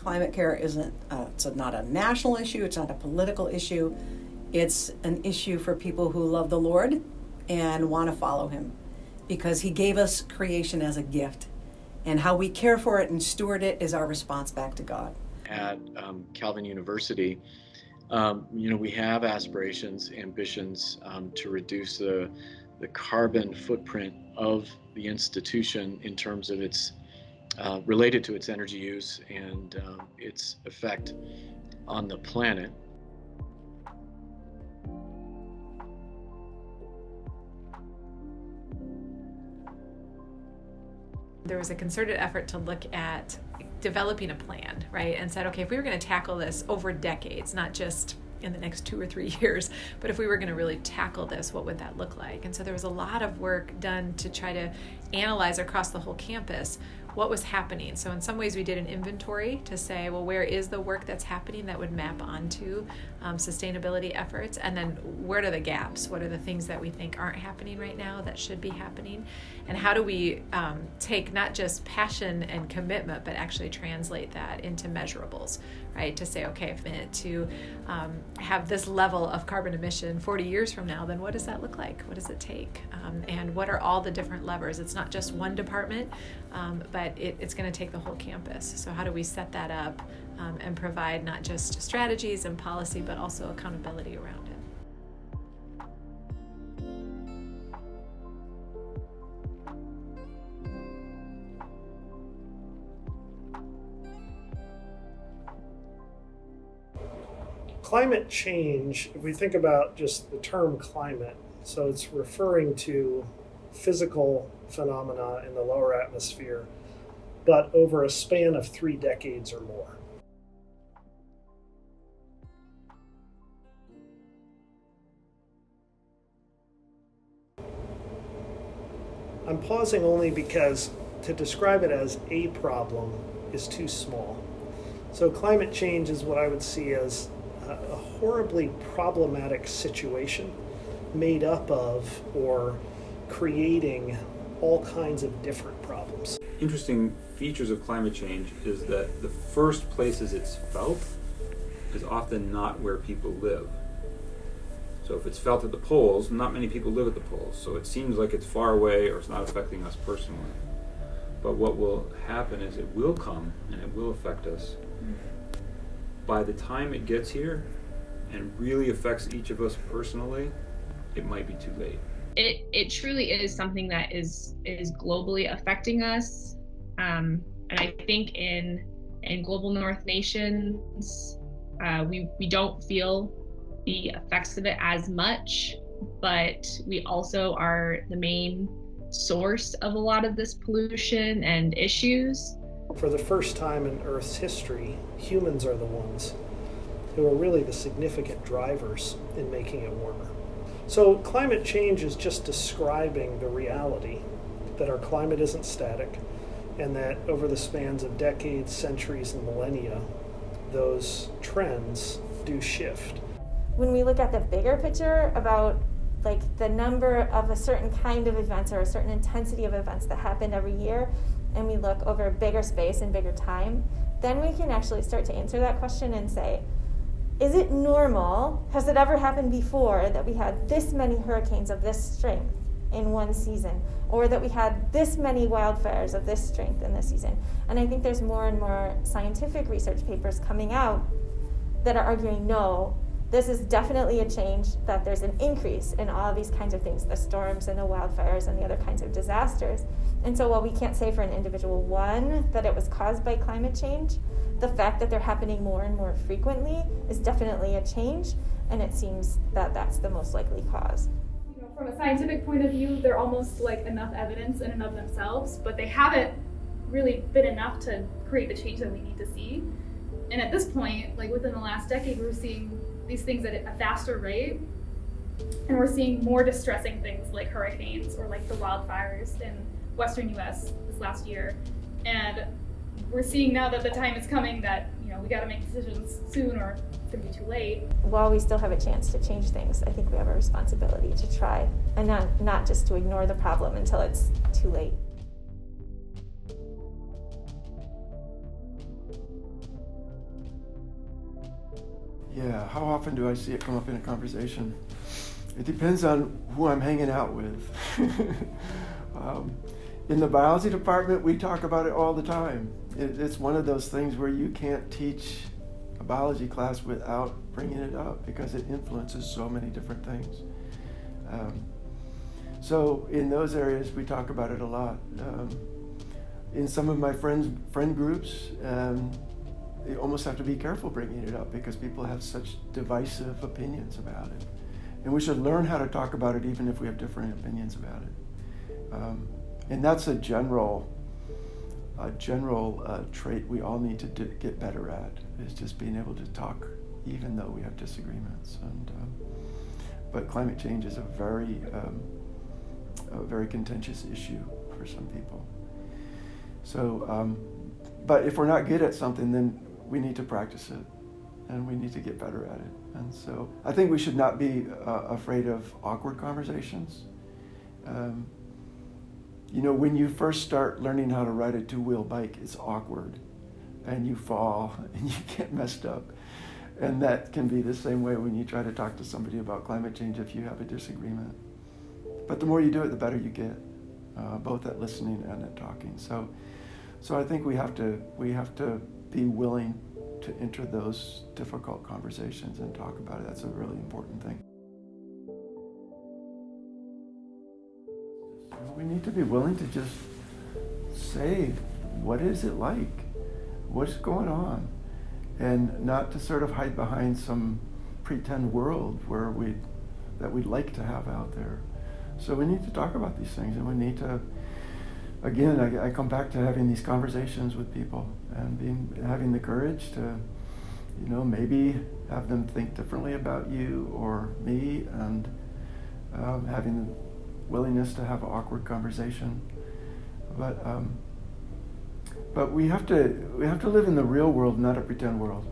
climate care isn't, it's not a national issue, it's not a political issue. It's an issue for people who love the Lord and want to follow him, because he gave us creation as a gift, and how we care for it and steward it is our response back to God. At Calvin University, we have aspirations, ambitions to reduce the carbon footprint of the institution in terms of its related to its energy use and its effect on the planet. There was a concerted effort to look at developing a plan, right? And said, okay, if we were going to tackle this over decades, not just in the next 2 or 3 years, but if we were going to really tackle this, what would that look like? And so there was a lot of work done to try to analyze across the whole campus what was happening. So in some ways we did an inventory to say, well, where is the work that's happening that would map onto sustainability efforts? And then where are the gaps? What are the things that we think aren't happening right now that should be happening? And how do we take not just passion and commitment, but actually translate that into measurables, right? To say, okay, to have this level of carbon emission 40 years from now, then what does that look like? What does it take? And what are all the different levers? It's not just one department, but it's going to take the whole campus. So how do we set that up and provide not just strategies and policy, but also accountability around it? Climate change, if we think about just the term climate, so it's referring to physical phenomena in the lower atmosphere, but over a span of 3 decades or more. I'm pausing only because to describe it as a problem is too small. So climate change is what I would see as a horribly problematic situation made up of or creating all kinds of different problems. Interesting features of climate change is that the first places it's felt is often not where people live. So if it's felt at the poles, not many people live at the poles, so it seems like it's far away or it's not affecting us personally. But what will happen is it will come and it will affect us. By the time it gets here and really affects each of us personally, it might be too late. It truly is something that is globally affecting us. And I think in global north nations, we don't feel the effects of it as much, but we also are the main source of a lot of this pollution and issues. For the first time in Earth's history, humans are the ones who are really the significant drivers in making it warmer. So climate change is just describing the reality that our climate isn't static, and that over the spans of decades, centuries, and millennia, those trends do shift. When we look at the bigger picture about like the number of a certain kind of events or a certain intensity of events that happen every year, and we look over a bigger space and bigger time, then we can actually start to answer that question and say, is it normal? Has it ever happened before that we had this many hurricanes of this strength in one season, or that we had this many wildfires of this strength in this season? And I think there's more and more scientific research papers coming out that are arguing, no, this is definitely a change, that there's an increase in all of these kinds of things, the storms and the wildfires and the other kinds of disasters. And so while we can't say for an individual one that it was caused by climate change, the fact that they're happening more and more frequently is definitely a change, and it seems that that's the most likely cause. You know, from a scientific point of view, they're almost like enough evidence in and of themselves, but they haven't really been enough to create the change that we need to see. And at this point, like within the last decade, we're seeing these things at a faster rate, and we're seeing more distressing things like hurricanes or like the wildfires in Western US this last year. And we're seeing now that the time is coming that, you know, we got to make decisions soon or it's going to be too late. While we still have a chance to change things, I think we have a responsibility to try, and not just to ignore the problem until it's too late. Yeah, how often do I see it come up in a conversation? It depends on who I'm hanging out with. In the biology department, we talk about it all the time. It's one of those things where you can't teach a biology class without bringing it up because it influences so many different things. So in those areas, we talk about it a lot. In some of my friend groups, you almost have to be careful bringing it up because people have such divisive opinions about it. And we should learn how to talk about it even if we have different opinions about it. And that's a general trait we all need to get better at, is just being able to talk even though we have disagreements. But climate change is a very contentious issue for some people. So, but if we're not good at something, then we need to practice it, and we need to get better at it. And so I think we should not be afraid of awkward conversations. When you first start learning how to ride a two-wheel bike, it's awkward, and you fall, and you get messed up. And that can be the same way when you try to talk to somebody about climate change if you have a disagreement. But the more you do it, the better you get, both at listening and at talking. So I think we have to be willing to enter those difficult conversations and talk about it. That's a really important thing. We need to be willing to just say, what is it like? What's going on? And not to sort of hide behind some pretend world that we'd like to have out there. So we need to talk about these things, and we need to, again, I come back to having these conversations with people and having the courage to, maybe have them think differently about you or me, and having the willingness to have an awkward conversation. But we have to live in the real world, not a pretend world,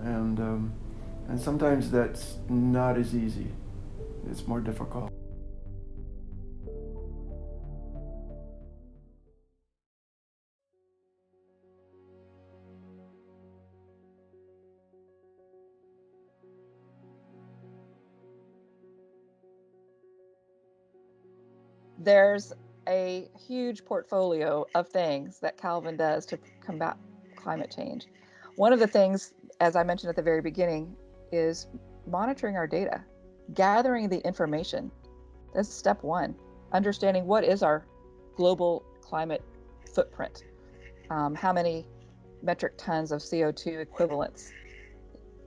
and sometimes that's not as easy. It's more difficult. There's a huge portfolio of things that Calvin does to combat climate change. One of the things, as I mentioned at the very beginning, is monitoring our data, gathering the information. That's step one. Understanding what is our global climate footprint. How many metric tons of CO2 equivalents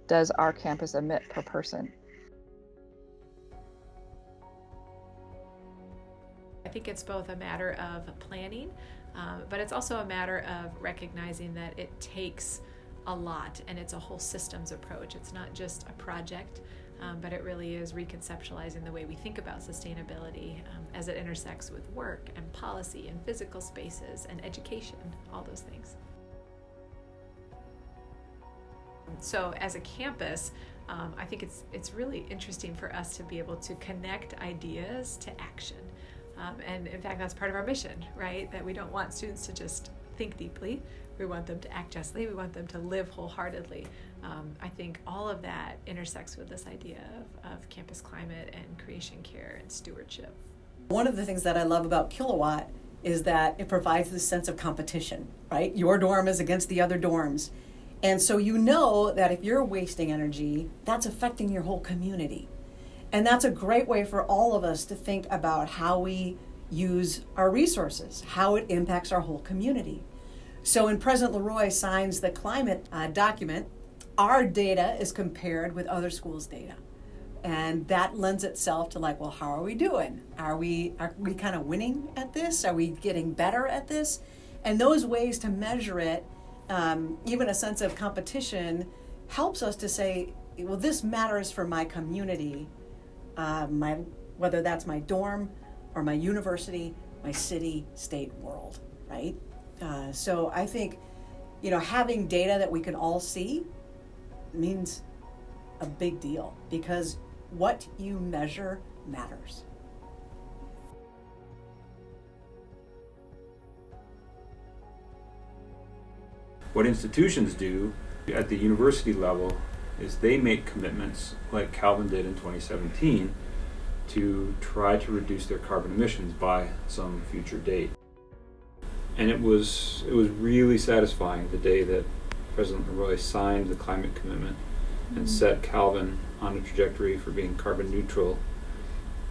does our campus emit per person? I think it's both a matter of planning, but it's also a matter of recognizing that it takes a lot, and it's a whole systems approach. It's not just a project, but it really is reconceptualizing the way we think about sustainability as it intersects with work and policy and physical spaces and education, all those things. So as a campus, I think it's really interesting for us to be able to connect ideas to action. And in fact, that's part of our mission, right? That we don't want students to just think deeply. We want them to act justly. We want them to live wholeheartedly. I think all of that intersects with this idea of campus climate and creation care and stewardship. One of the things that I love about Kilowatt is that it provides this sense of competition, right? Your dorm is against the other dorms. And so you know that if you're wasting energy, that's affecting your whole community. And that's a great way for all of us to think about how we use our resources, how it impacts our whole community. So when President Leroy signs the climate document, our data is compared with other schools' data. And that lends itself to well, how are we doing? Are we kind of winning at this? Are we getting better at this? And those ways to measure it, even a sense of competition, helps us to say, well, this matters for my community. Whether that's my dorm or my university, my city, state, world, right? So I think, having data that we can all see means a big deal, because what you measure matters. What institutions do at the university level is they make commitments like Calvin did in 2017 to try to reduce their carbon emissions by some future date. And it was really satisfying the day that President Leroy signed the climate commitment and set Calvin on a trajectory for being carbon neutral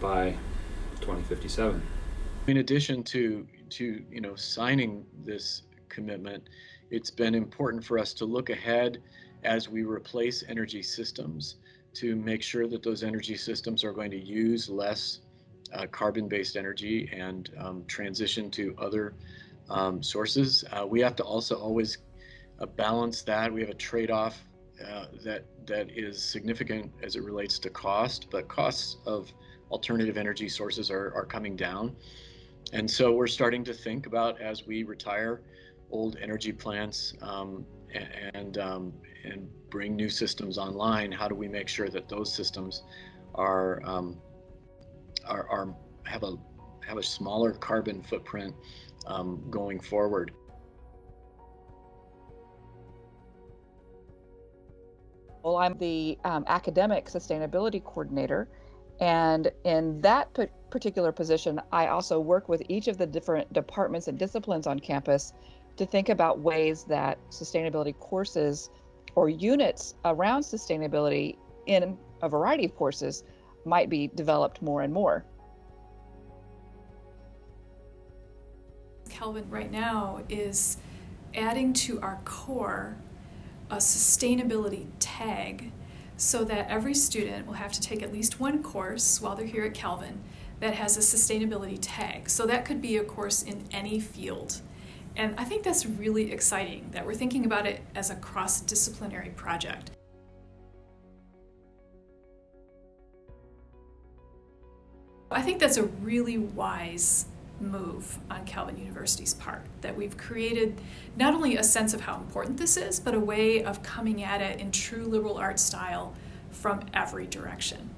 by 2057. In addition to signing this commitment, it's been important for us to look ahead as we replace energy systems to make sure that those energy systems are going to use less carbon-based energy and transition to other sources. We have to also always balance that. We have a trade-off that is significant as it relates to cost, but costs of alternative energy sources are coming down. And so we're starting to think about, as we retire old energy plants and bring new systems online, how do we make sure that those systems have a smaller carbon footprint going forward. Well, I'm the academic sustainability coordinator, and in that particular position, I also work with each of the different departments and disciplines on campus to think about ways that sustainability courses or units around sustainability in a variety of courses might be developed more and more. Calvin right now is adding to our core a sustainability tag so that every student will have to take at least one course while they're here at Calvin that has a sustainability tag. So that could be a course in any field. And I think that's really exciting that we're thinking about it as a cross-disciplinary project. I think that's a really wise move on Calvin University's part, that we've created not only a sense of how important this is, but a way of coming at it in true liberal arts style from every direction.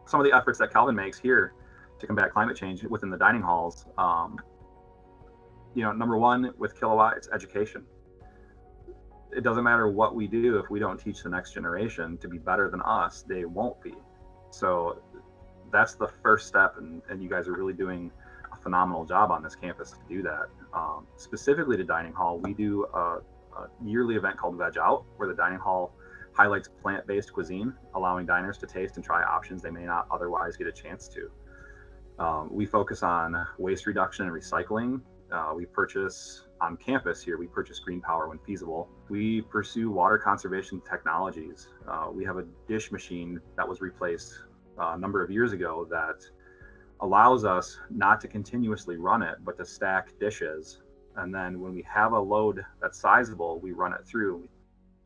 Some of the efforts that Calvin makes here to combat climate change within the dining halls, number one with Kilowatt, it's education. It doesn't matter what we do if we don't teach the next generation to be better than us, they won't be. So that's the first step, and you guys are really doing a phenomenal job on this campus to do that. Specifically to dining hall, we do a yearly event called Veg Out, where the dining hall highlights plant-based cuisine, allowing diners to taste and try options they may not otherwise get a chance to. We focus on waste reduction and recycling. We purchase on campus here, we purchase green power when feasible. We pursue water conservation technologies. We have a dish machine that was replaced a number of years ago that allows us not to continuously run it, but to stack dishes. And then when we have a load that's sizable, we run it through,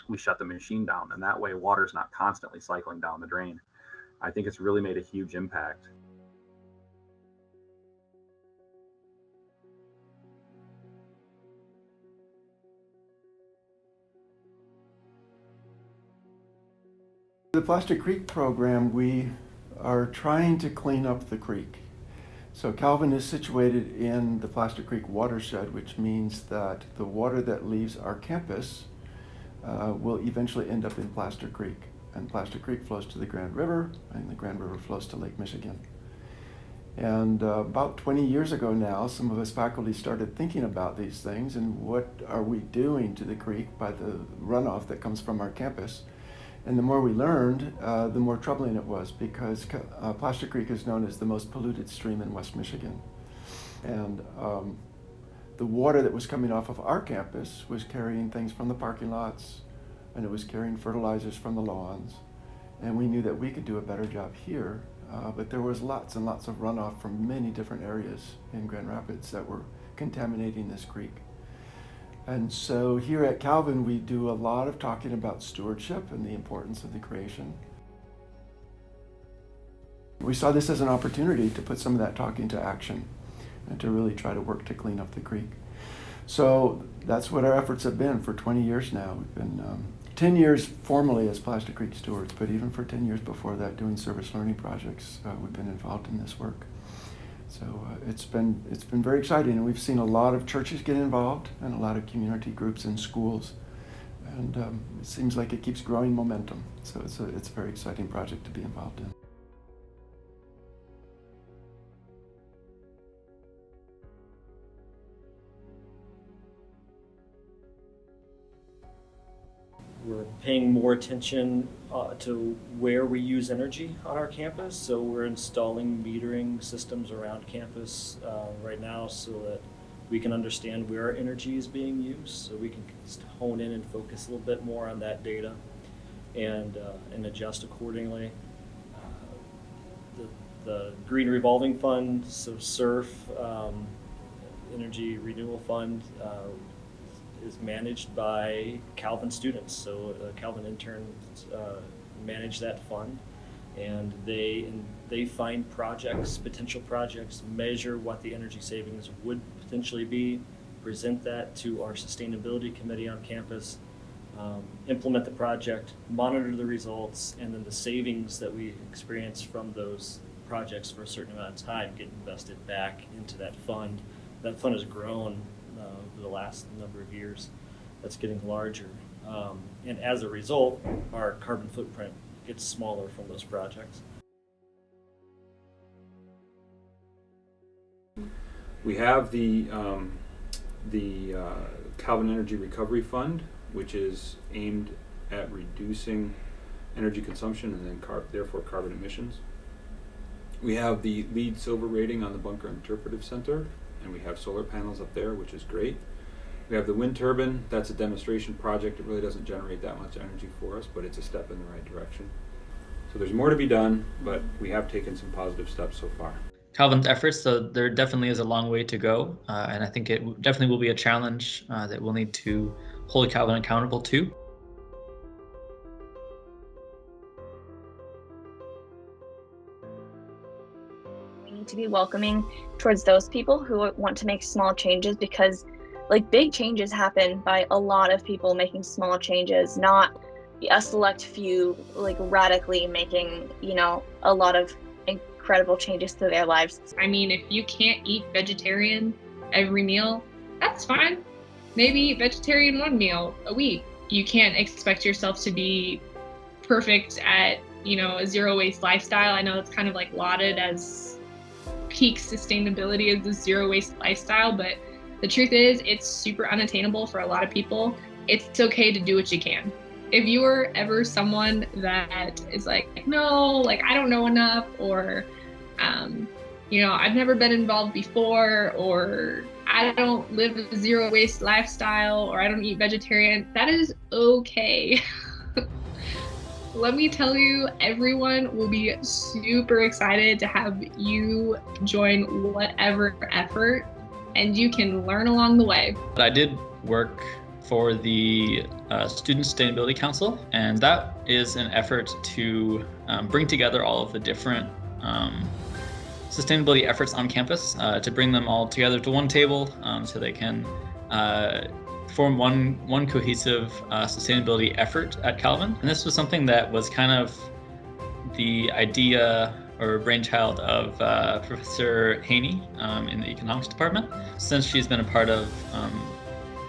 we shut the machine down, and that way water's not constantly cycling down the drain. I think it's really made a huge impact. The Plaster Creek program, we are trying to clean up the creek. So Calvin is situated in the Plaster Creek watershed, which means that the water that leaves our campus will eventually end up in Plaster Creek. And Plaster Creek flows to the Grand River, and the Grand River flows to Lake Michigan. And about 20 years ago now, some of us faculty started thinking about these things and what are we doing to the creek by the runoff that comes from our campus. And the more we learned, the more troubling it was, because Plaster Creek is known as the most polluted stream in West Michigan. And the water that was coming off of our campus was carrying things from the parking lots, and it was carrying fertilizers from the lawns. And we knew that we could do a better job here, but there was lots and lots of runoff from many different areas in Grand Rapids that were contaminating this creek. And so here at Calvin, we do a lot of talking about stewardship and the importance of the creation. We saw this as an opportunity to put some of that talk into action and to really try to work to clean up the creek. So that's what our efforts have been for 20 years now. We've been 10 years formally as Plaster Creek Stewards, but even for 10 years before that, doing service learning projects, we've been involved in this work. So it's been very exciting, and we've seen a lot of churches get involved and a lot of community groups in schools, and it seems like it keeps growing momentum. So it's a very exciting project to be involved in. We're paying more attention to where we use energy on our campus. So we're installing metering systems around campus right now so that we can understand where our energy is being used, so we can hone in and focus a little bit more on that data and adjust accordingly. The Green Revolving Fund, so SURF, Energy Renewal Fund, is managed by Calvin students. So Calvin interns manage that fund, and they find projects, potential projects, measure what the energy savings would potentially be, present that to our sustainability committee on campus, implement the project, monitor the results, and then the savings that we experience from those projects for a certain amount of time get invested back into that fund. That fund has grown over the last number of years. That's getting larger. And as a result, our carbon footprint gets smaller from those projects. We have the Calvin Energy Recovery Fund, which is aimed at reducing energy consumption and then therefore carbon emissions. We have the LEED Silver rating on the Bunker Interpretive Center, and we have solar panels up there, which is great. We have the wind turbine. That's a demonstration project. It really doesn't generate that much energy for us, but it's a step in the right direction. So there's more to be done, but we have taken some positive steps so far. Calvin's efforts, so there definitely is a long way to go, and I think it definitely will be a challenge that we'll need to hold Calvin accountable to. We need to be welcoming towards those people who want to make small changes, because like big changes happen by a lot of people making small changes, not a select few like radically making, a lot of incredible changes to their lives. I mean, if you can't eat vegetarian every meal, that's fine. Maybe eat vegetarian one meal a week. You can't expect yourself to be perfect at, a zero waste lifestyle. I know it's kind of like lauded as peak sustainability as the zero waste lifestyle, but the truth is it's super unattainable for a lot of people. It's okay to do what you can. If you are ever someone that is like, no, like I don't know enough, or, I've never been involved before, or I don't live a zero waste lifestyle, or I don't eat vegetarian, that is okay. Let me tell you, everyone will be super excited to have you join whatever effort, and you can learn along the way. I did work for the Student Sustainability Council, and that is an effort to bring together all of the different sustainability efforts on campus, to bring them all together to one table so they can form one cohesive sustainability effort at Calvin. And this was something that was kind of the idea or brainchild of Professor Haney in the economics department. Since she's been a part of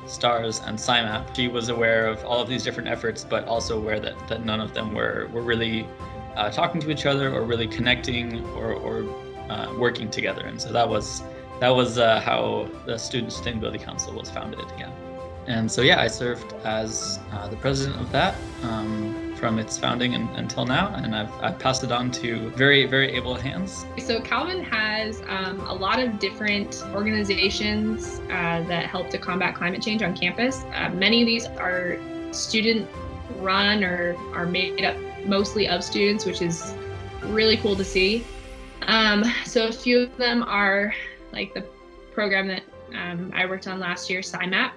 STARS and SciMap, she was aware of all of these different efforts, but also aware that none of them were really talking to each other or really connecting or working together. And so that was how the Student Sustainability Council was founded again. And so I served as the president of that from its founding until now, and I've passed it on to very, very able hands. So Calvin has a lot of different organizations that help to combat climate change on campus. Many of these are student run or are made up mostly of students, which is really cool to see. So a few of them are like the program that I worked on last year, SciMap,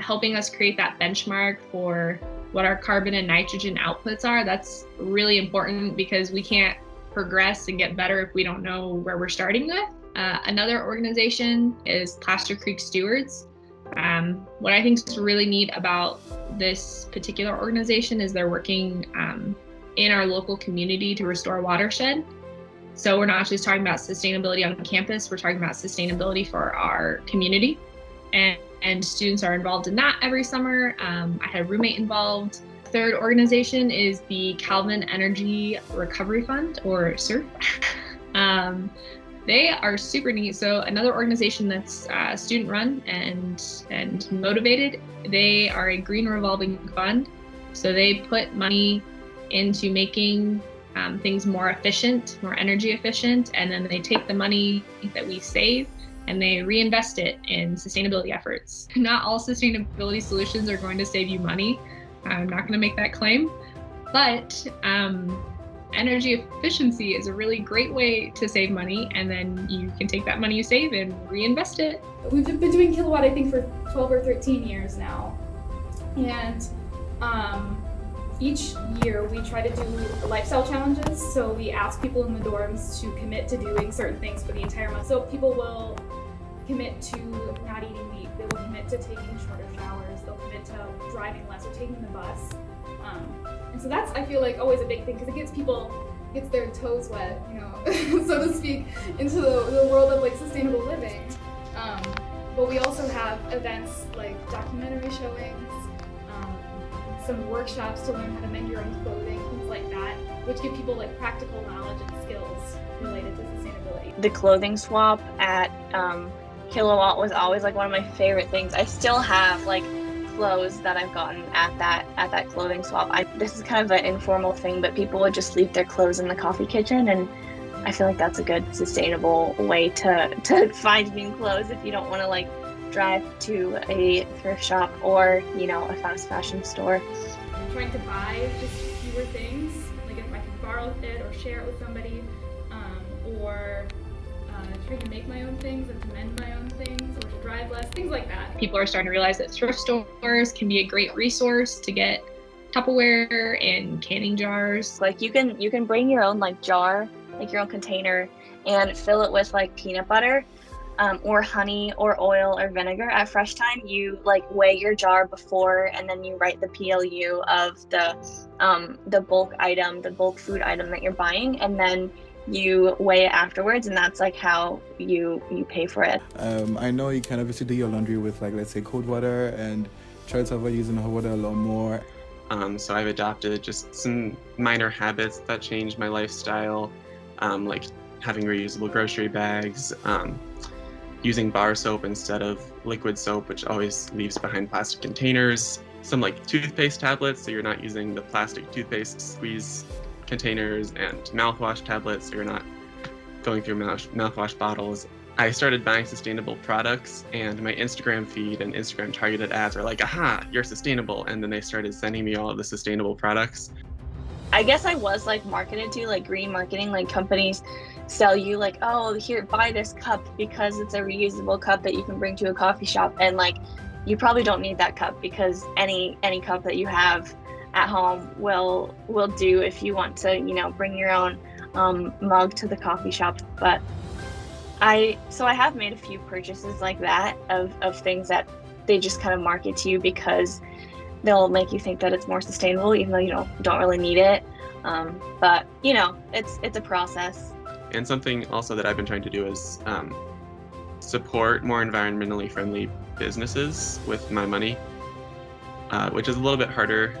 helping us create that benchmark for what our carbon and nitrogen outputs are. That's really important because we can't progress and get better if we don't know where we're starting with. Another organization is Plaster Stewards. What I think is really neat about this particular organization is they're working in our local community to restore watershed. So we're not just talking about sustainability on campus, we're talking about sustainability for our community. And students are involved in that every summer. I had a roommate involved. Third organization is the Calvin Energy Recovery Fund, or SERF. They are super neat. So another organization that's student run and motivated. They are a green revolving fund. So they put money into making things more efficient, more energy efficient, and then they take the money that we save and they reinvest it in sustainability efforts. Not all sustainability solutions are going to save you money. I'm not going to make that claim, but energy efficiency is a really great way to save money, and then you can take that money you save and reinvest it. We've been doing Kilowatt, I think, for 12 or 13 years now, and each year we try to do lifestyle challenges. So we ask people in the dorms to commit to doing certain things for the entire month. So people will commit to not eating meat, they will commit to taking shorter showers, they'll commit to driving less or taking the bus. And so that's, I feel like, always a big thing, because it gets their toes wet, you know, so to speak, into the world of like sustainable living. But we also have events like documentary showings, some workshops to learn how to mend your own clothing, things like that, which give people like practical knowledge and skills related to sustainability. The clothing swap at Kilowatt was always like one of my favorite things. I still have like clothes that I've gotten at that clothing swap. This is kind of an informal thing, but people would just leave their clothes in the coffee kitchen, and I feel like that's a good sustainable way to find new clothes if you don't want to like drive to a thrift shop or, you know, a fast fashion store. I'm trying to buy just fewer things, like if I can borrow it or share it with somebody, or trying to make my own things and to mend my own things, or to drive less, things like that. People are starting to realize that thrift stores can be a great resource to get Tupperware and canning jars. Like you can bring your own like jar, like your own container, and fill it with like peanut butter, or honey or oil or vinegar. At Fresh Time, you like weigh your jar before, and then you write the PLU of the bulk item, the bulk food item that you're buying, and then you weigh it afterwards, and that's like how you pay for it. I know you can obviously do your laundry with like, let's say, cold water, and try to avoid using hot water a lot more. So I've adopted just some minor habits that changed my lifestyle, like having reusable grocery bags, using bar soap instead of liquid soap, which always leaves behind plastic containers, some like toothpaste tablets, so you're not using the plastic toothpaste squeeze containers, and mouthwash tablets, so you're not going through mouthwash bottles. I started buying sustainable products, and my Instagram feed and Instagram targeted ads are like, aha, you're sustainable, and then they started sending me all of the sustainable products. I guess I was like marketed to, like green marketing, like companies sell you like, oh, here, buy this cup because it's a reusable cup that you can bring to a coffee shop, and like you probably don't need that cup because any cup that you have at home will do if you want to, you know, bring your own mug to the coffee shop. But I have made a few purchases like that of things that they just kind of market to you because they'll make you think that it's more sustainable even though you don't really need it. But you know, it's a process. And something also that I've been trying to do is support more environmentally friendly businesses with my money, which is a little bit harder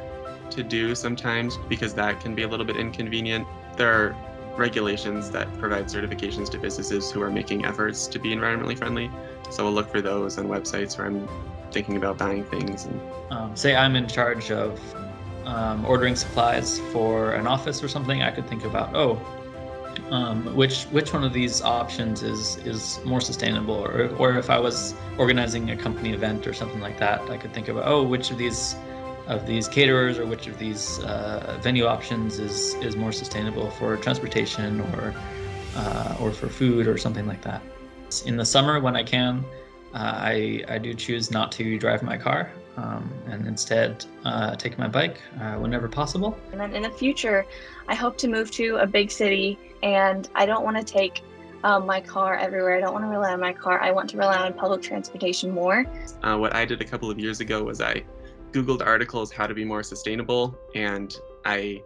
to do sometimes because that can be a little bit inconvenient. There are regulations that provide certifications to businesses who are making efforts to be environmentally friendly. So we'll look for those on websites where I'm thinking about buying things. And say I'm in charge of ordering supplies for an office or something, I could think about, which one of these options is more sustainable, or if I was organizing a company event or something like that, I could think about, which of these caterers or which of these venue options is more sustainable for transportation or for food or something like that. In the summer when I can, I do choose not to drive my car and instead take my bike whenever possible. And then in the future, I hope to move to a big city, and I don't want to take my car everywhere. I don't want to rely on my car. I want to rely on public transportation more. What I did a couple of years ago was I Googled articles how to be more sustainable, and I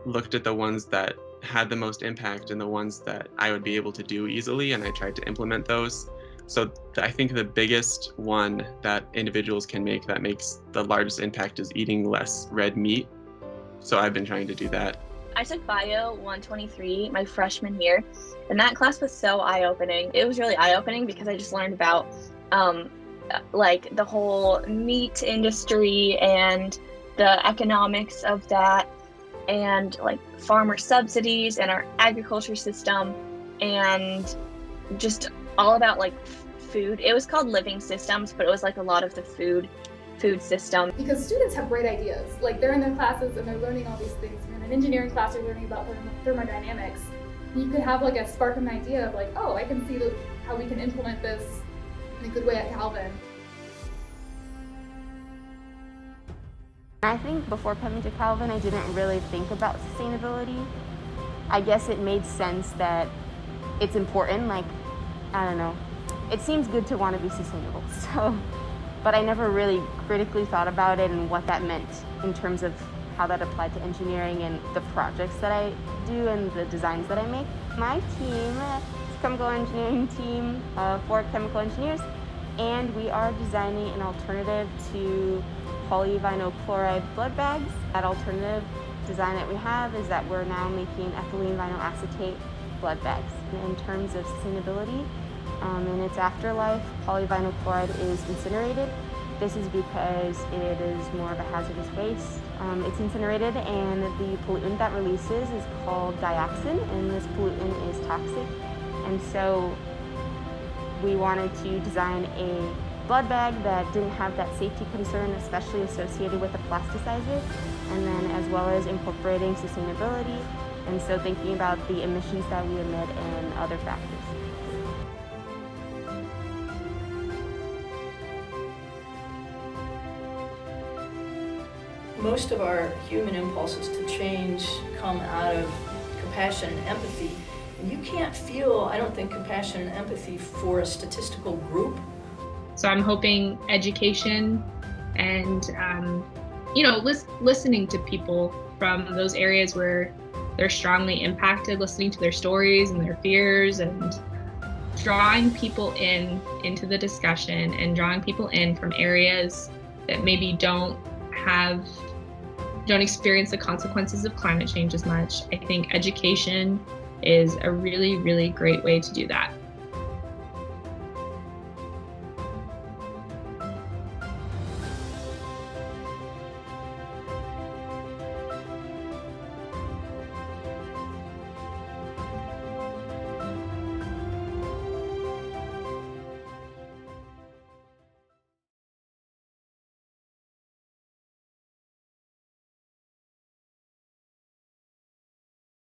looked at the ones that had the most impact and the ones that I would be able to do easily, and I tried to implement those. So I think the biggest one that individuals can make that makes the largest impact is eating less red meat. So I've been trying to do that. I took Bio 123 my freshman year, and that class was so eye-opening. It was really eye-opening because I just learned about like the whole meat industry and the economics of that, and like farmer subsidies and our agriculture system, and just all about like food. It was called living systems, but it was like a lot of the food system. Because students have great ideas. Like they're in their classes and they're learning all these things. You're in an engineering class, you're learning about thermodynamics. You could have like a spark of an idea of like, oh, I can see how we can implement this in a good way at Calvin. I think before coming to Calvin, I didn't really think about sustainability. I guess it made sense that it's important, like, I don't know, it seems good to want to be sustainable, but I never really critically thought about it and what that meant in terms of how that applied to engineering and the projects that I do and the designs that I make. My team is a chemical engineering team of 4 chemical engineers, and we are designing an alternative to polyvinyl chloride blood bags. That alternative design that we have is that we're now making ethylene vinyl acetate blood bags. In terms of sustainability, in its afterlife, polyvinyl chloride is incinerated. This is because it is more of a hazardous waste. It's incinerated, and the pollutant that releases is called dioxin, and this pollutant is toxic. And so we wanted to design a blood bag that didn't have that safety concern, especially associated with the plasticizer, and then as well as incorporating sustainability, and so thinking about the emissions that we emit and other factors. Most of our human impulses to change come out of compassion and empathy. And you can't feel, I don't think, compassion and empathy for a statistical group. So I'm hoping education and, listening to people from those areas where they're strongly impacted, listening to their stories and their fears, and drawing people into the discussion and drawing people in from areas that maybe don't experience the consequences of climate change as much. I think education is a really, really great way to do that.